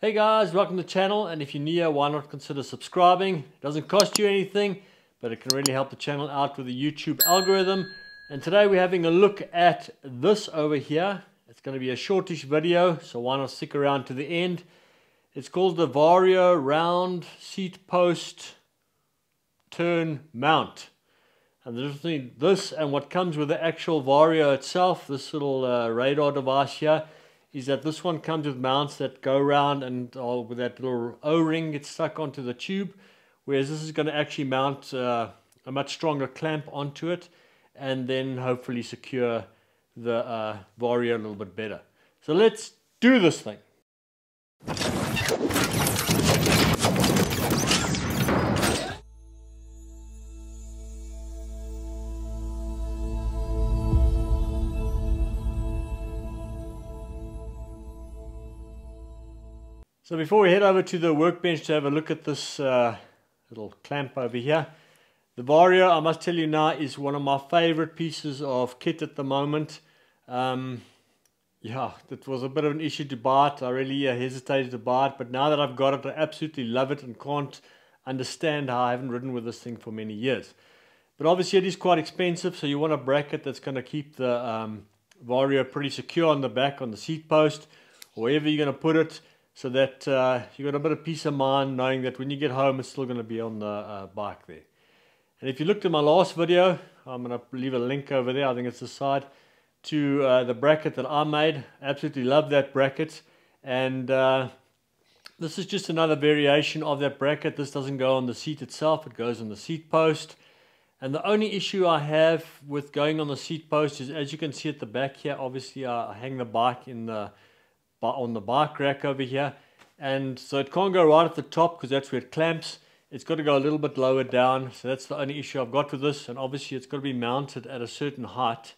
Hey guys, welcome to the channel, and if you're new, why not consider subscribing? It doesn't cost you anything, but it can really help the channel out with the YouTube algorithm. And today we're having a look at this over here. It's going to be a shortish video, so why not stick around to the end. It's called the Varia Seat-post Mount. And the difference between this and what comes with the actual Varia itself, this little radar device here, is that this one comes with mounts that go around and with that little O-ring gets stuck onto the tube, whereas this is going to actually mount a much stronger clamp onto it and then hopefully secure the Varia a little bit better. So let's do this thing. So before we head over to the workbench to have a look at this little clamp over here, the Varia, I must tell you now, is one of my favorite pieces of kit at the moment. Yeah, it was a bit of an issue to buy it. I really hesitated to buy it, but now that I've got it, I absolutely love it and can't understand how I haven't ridden with this thing for many years. But obviously it is quite expensive, so you want a bracket that's going to keep the Varia pretty secure on the back, on the seat post, or wherever you're going to put it, so that you've got a bit of peace of mind knowing that when you get home it's still going to be on the bike there. And if you looked at my last video, I'm going to leave a link over there, I think it's the side, to the bracket that I made. Absolutely love that bracket. And this is just another variation of that bracket. This doesn't go on the seat itself, it goes on the seat post. And the only issue I have with going on the seat post is, as you can see at the back here, obviously I hang the bike on the bike rack over here, and so it can't go right at the top because that's where it clamps. It's got to go a little bit lower down, so that's the only issue I've got with this. And obviously it's got to be mounted at a certain height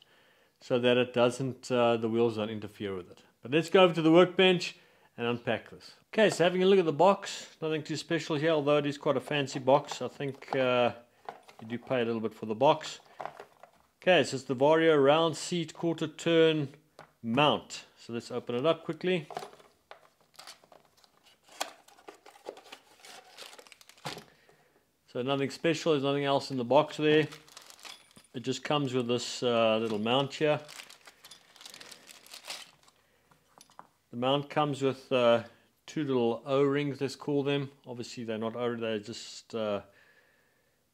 so that it doesn't, the wheels don't interfere with it. But let's go over to the workbench and unpack this. Okay, so having a look at the box, nothing too special here, although it is quite a fancy box. I think you do pay a little bit for the box. Okay, so it's the Varia round seat quarter turn mount. So let's open it up quickly. So nothing special, there's nothing else in the box there. It just comes with this little mount here. The mount comes with two little O-rings, let's call them. Obviously they're not O-rings, they're just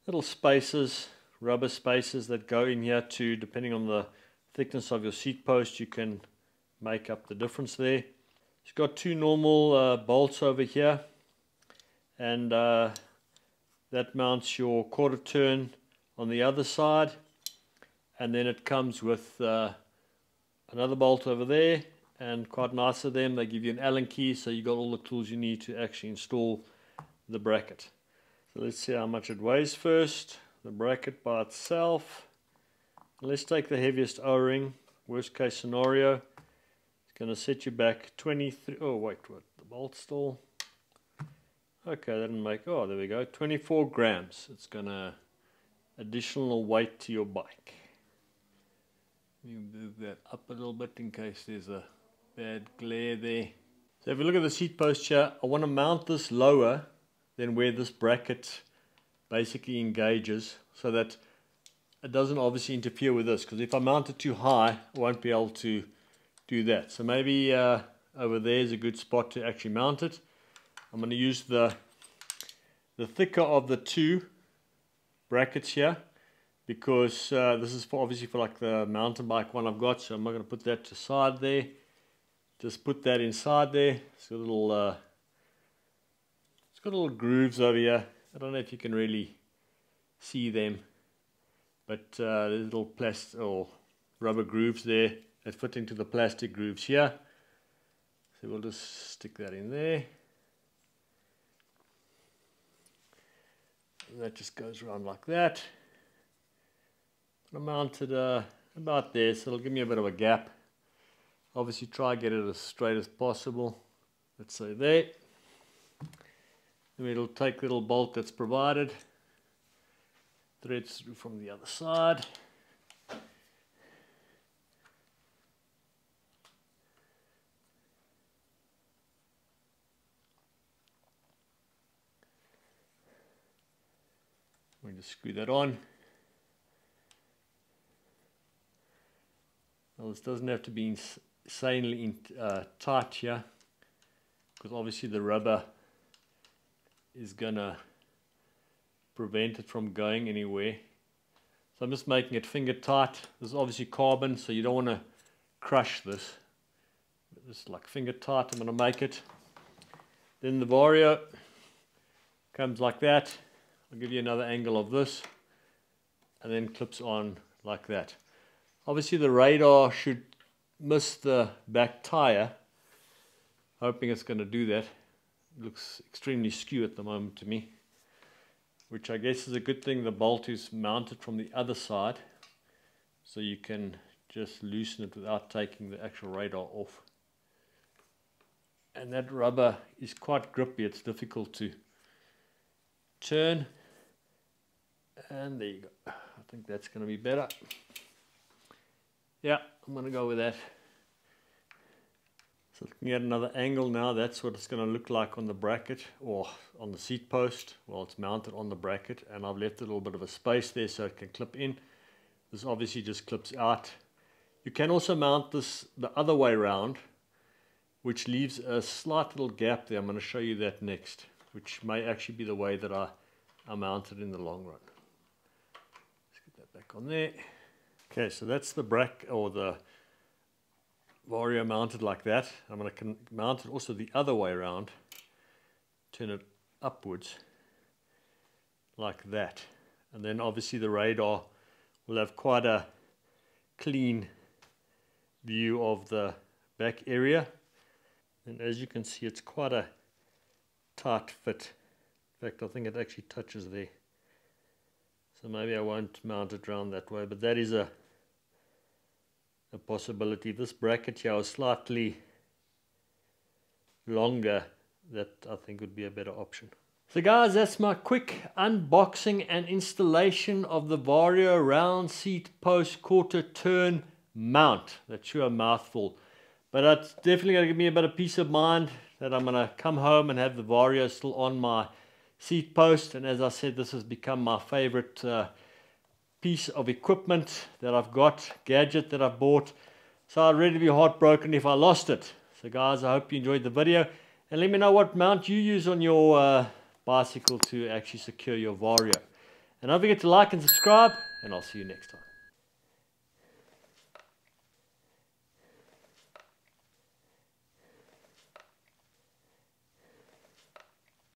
little spaces, rubber spaces that go in here to, depending on the thickness of your seat post, you can make up the difference there. It's got two normal bolts over here, and that mounts your quarter turn on the other side, and then it comes with another bolt over there, and quite nice of them, they give you an Allen key, so you got all the tools you need to actually install the bracket. So let's see how much it weighs first. The bracket by itself, let's take the heaviest O-ring, worst case scenario. Going to set you back 23, oh wait, what, the bolt still, okay, that didn't make, oh there we go, 24 grams. It's going to additional weight to your bike. You move that up a little bit in case there's a bad glare there. So if you look at the seat post here, I want to mount this lower than where this bracket basically engages, so that it doesn't obviously interfere with this, because if I mount it too high I won't be able to do that. So maybe over there is a good spot to actually mount it. I'm going to use the thicker of the two brackets here, because this is obviously for like the mountain bike one I've got, so I'm not going to put that to the side there. Just put that inside there. It's got little grooves over here. I don't know if you can really see them, but there's little plastic or rubber grooves there that fit into the plastic grooves here. So we'll just stick that in there. And that just goes around like that. I'm mounted about there, so it'll give me a bit of a gap. Obviously try to get it as straight as possible. Let's say there. Then it'll take the little bolt that's provided, threads through from the other side. Just screw that on. Now this doesn't have to be insanely tight here, because obviously the rubber is gonna prevent it from going anywhere. So I'm just making it finger tight. This is obviously carbon, so you don't want to crush this. Just like finger tight, I'm going to make it. Then the Varia comes like that. I'll give you another angle of this, and then clips on like that. Obviously the radar should miss the back tire. Hoping it's going to do that. It looks extremely skew at the moment to me, which I guess is a good thing. The bolt is mounted from the other side, so you can just loosen it without taking the actual radar off. And that rubber is quite grippy, it's difficult to turn. And there you go. I think that's going to be better. Yeah, I'm going to go with that. So looking at another angle now, that's what it's going to look like on the bracket or on the seat post. Well, it's mounted on the bracket, and I've left a little bit of a space there so it can clip in. This obviously just clips out. You can also mount this the other way around, which leaves a slight little gap there. I'm going to show you that next, which may actually be the way that I mount it in the long run. Let's get that back on there. Okay, so that's the bracket or the Varia mounted like that. I'm going to mount it also the other way around, turn it upwards like that, and then obviously the radar will have quite a clean view of the back area, and as you can see it's quite a tight fit. In fact, I think it actually touches there, so maybe I won't mount it around that way, but that is a possibility. This bracket here is slightly longer. That I think would be a better option. So guys, that's my quick unboxing and installation of the Varia round seat post quarter turn mount. That's sure a mouthful, but it's definitely going to give me a bit of peace of mind that I'm going to come home and have the Varia still on my seat post. And as I said, this has become my favorite piece of equipment that I've got, gadget that I've bought. So I'd really be heartbroken if I lost it. So guys, I hope you enjoyed the video, and let me know what mount you use on your bicycle to actually secure your Varia. And don't forget to like and subscribe, and I'll see you next time.